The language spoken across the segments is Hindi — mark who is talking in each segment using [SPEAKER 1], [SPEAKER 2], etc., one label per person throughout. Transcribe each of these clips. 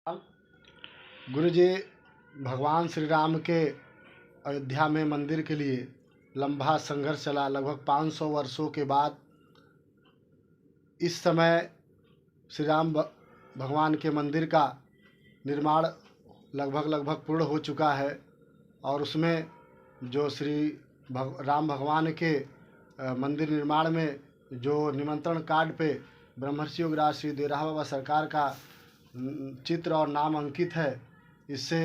[SPEAKER 1] गुरु जी, भगवान श्री राम के अयोध्या में मंदिर के लिए लंबा संघर्ष चला। लगभग 500 वर्षों के बाद इस समय श्री राम भगवान के मंदिर का निर्माण लगभग पूर्ण हो चुका है। और उसमें जो श्री राम भगवान के मंदिर निर्माण में जो निमंत्रण कार्ड पे ब्रह्मर्षि योगराज श्री देवराहा बाबा सरकार का चित्र और नाम अंकित है, इससे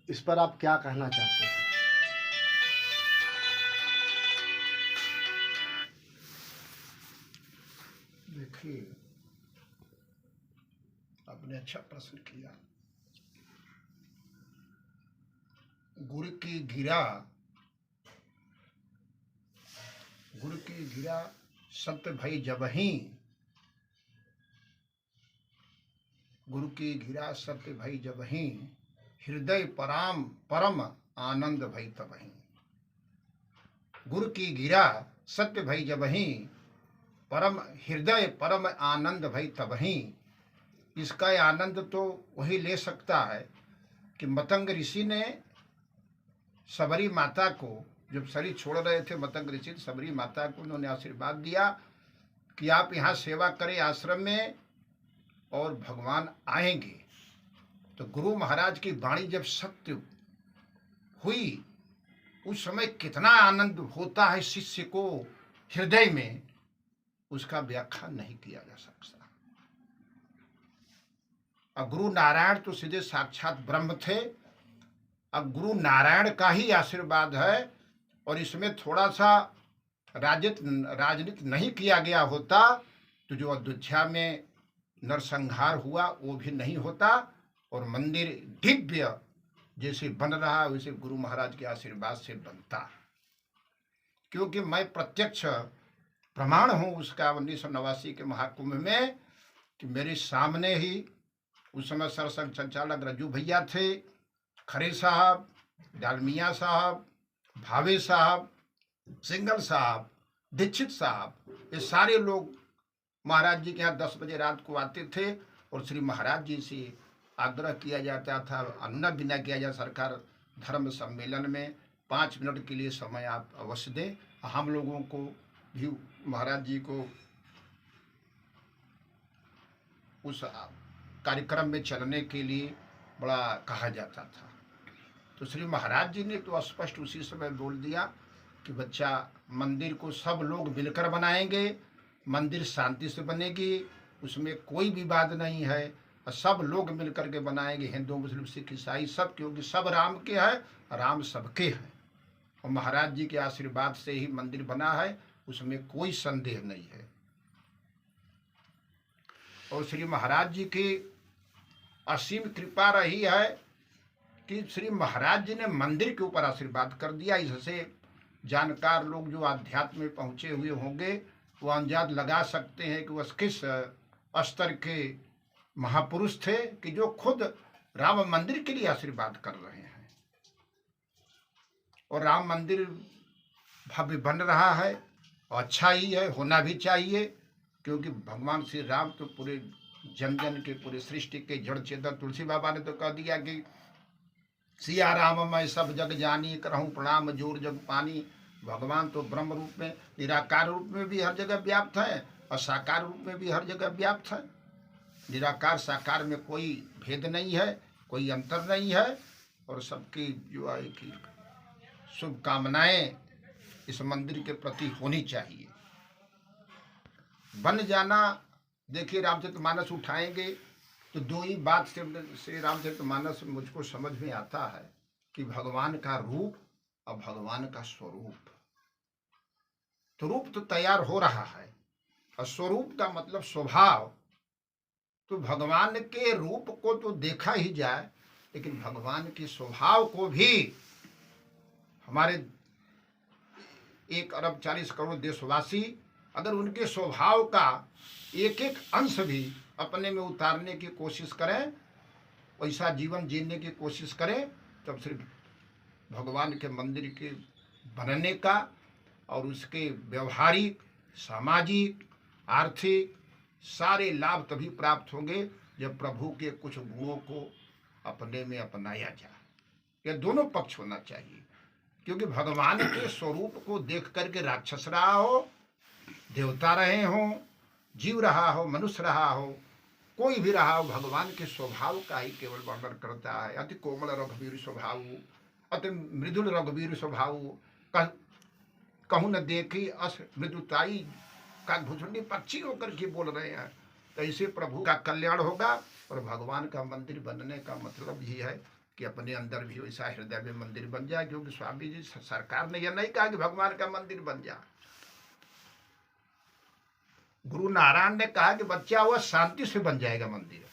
[SPEAKER 1] इस पर आप क्या कहना चाहते हैं?
[SPEAKER 2] देखिए, आपने अच्छा प्रश्न किया। गुरु की गिरा सत्य भई जबहीं, गुरु की गिरा सत्य भई जबहीं, हृदय परम आनंद भई तबहीं। गुरु की गिरा सत्य भई जबहीं, हृदय परम आनंद भई तबहीं। इसका आनंद तो वही ले सकता है कि मतंग ऋषि ने सबरी माता को, जब शरीर छोड़ रहे थे मतंग ऋषि, सबरी माता को उन्होंने आशीर्वाद दिया कि आप यहाँ सेवा करें आश्रम में और भगवान आएंगे। तो गुरु महाराज की वाणी जब सत्य हुई, उस समय कितना आनंद होता है शिष्य को हृदय में, उसका व्याख्या नहीं किया जा सकता। अब गुरु नारायण तो सीधे साक्षात ब्रह्म थे। अब गुरु नारायण का ही आशीर्वाद है, और इसमें थोड़ा सा राजनीति नहीं किया गया होता तो जो अयोध्या में नरसंहार हुआ वो भी नहीं होता, और मंदिर दिव्य जैसे बन रहा वैसे गुरु महाराज के आशीर्वाद से बनता। क्योंकि मैं प्रत्यक्ष प्रमाण हूँ उसका 1989 के महाकुंभ में, कि मेरे सामने ही उस समय सरसंघ संचालक रज्जू भैया थे, खरे साहब, डालमिया साहब, भावे साहब, सिंगल साहब, दीक्षित साहब, ये सारे लोग महाराज जी के यहाँ 10 बजे रात को आते थे, और श्री महाराज जी से आग्रह किया जाता था, अनुनय विनय किया जाता, सरकार धर्म सम्मेलन में 5 मिनट के लिए समय आप अवश्य दें। हम लोगों को भी महाराज जी को उस कार्यक्रम में चलने के लिए बड़ा कहा जाता था। तो श्री महाराज जी ने तो स्पष्ट उसी समय बोल दिया कि बच्चा, मंदिर को सब लोग मिलकर बनाएंगे, मंदिर शांति से बनेगी, उसमें कोई विवाद नहीं है, और सब लोग मिलकर के बनाएंगे, हिंदू मुस्लिम सिख ईसाई सब, क्योंकि सब राम के हैं, राम सबके हैं। और महाराज जी के आशीर्वाद से ही मंदिर बना है, उसमें कोई संदेह नहीं है। और श्री महाराज जी की असीम कृपा रही है कि श्री महाराज जी ने मंदिर के ऊपर आशीर्वाद कर दिया। इससे जानकार लोग जो आध्यात्म में पहुंचे हुए होंगे वो अंदाज लगा सकते हैं कि वह किस स्तर के महापुरुष थे, कि जो खुद राम मंदिर के लिए आशीर्वाद कर रहे हैं। और राम मंदिर भव्य बन रहा है, और अच्छा ही है, होना भी चाहिए, क्योंकि भगवान श्री राम तो पूरे जन जन के, पूरे सृष्टि के जड़ चेतन। तुलसी बाबा ने तो कह दिया कि सिया राम मैं सब जग जानी, करहूँ प्रणाम जोर जग पानी। भगवान तो ब्रह्म रूप में, निराकार रूप में भी हर जगह व्याप्त है, और साकार रूप में भी हर जगह व्याप्त है। निराकार साकार में कोई भेद नहीं है, कोई अंतर नहीं है, और सबकी जो है कि शुभकामनाएं इस मंदिर के प्रति होनी चाहिए। बन जाना, देखिए रामचरितमानस उठाएंगे तो दो ही बात से रामचरितमानस मुझको समझ में आता है कि भगवान का रूप और भगवान का स्वरूप। तो रूप तो तैयार हो रहा है, और स्वरूप का मतलब स्वभाव। तो भगवान के रूप को तो देखा ही जाए, लेकिन भगवान के स्वभाव को भी हमारे 1 अरब 40 करोड़ देशवासी अगर उनके स्वभाव का एक एक अंश भी अपने में उतारने की कोशिश करें, वैसा जीवन जीने की कोशिश करें, तब सिर्फ भगवान के मंदिर के बनने का और उसके व्यवहारिक, सामाजिक, आर्थिक सारे लाभ तभी प्राप्त होंगे जब प्रभु के कुछ गुणों को अपने में अपनाया जाए। ये दोनों पक्ष होना चाहिए, क्योंकि भगवान के स्वरूप को देख करके राक्षस रहा हो, देवता रहे हो, जीव रहा हो, मनुष्य रहा हो, कोई भी रहा हो, भगवान के स्वभाव का ही केवल वर्णन करता है। अति कोमल रघुवीर स्वभाव, अति मृदुल रघुवीर स्वभाव, कहूँ न देखी अस मृदुताई का भुजंडी पक्षी होकर के बोल रहे हैं। तो ऐसे प्रभु का कल्याण होगा। और भगवान का मंदिर बनने का मतलब ही है कि अपने अंदर भी वैसा हृदय में मंदिर बन जाए, क्योंकि स्वामी जी सरकार ने यह नहीं कहा कि भगवान का मंदिर बन जाए। गुरु नारायण ने कहा कि बच्चा हुआ शांति से बन जाएगा मंदिर।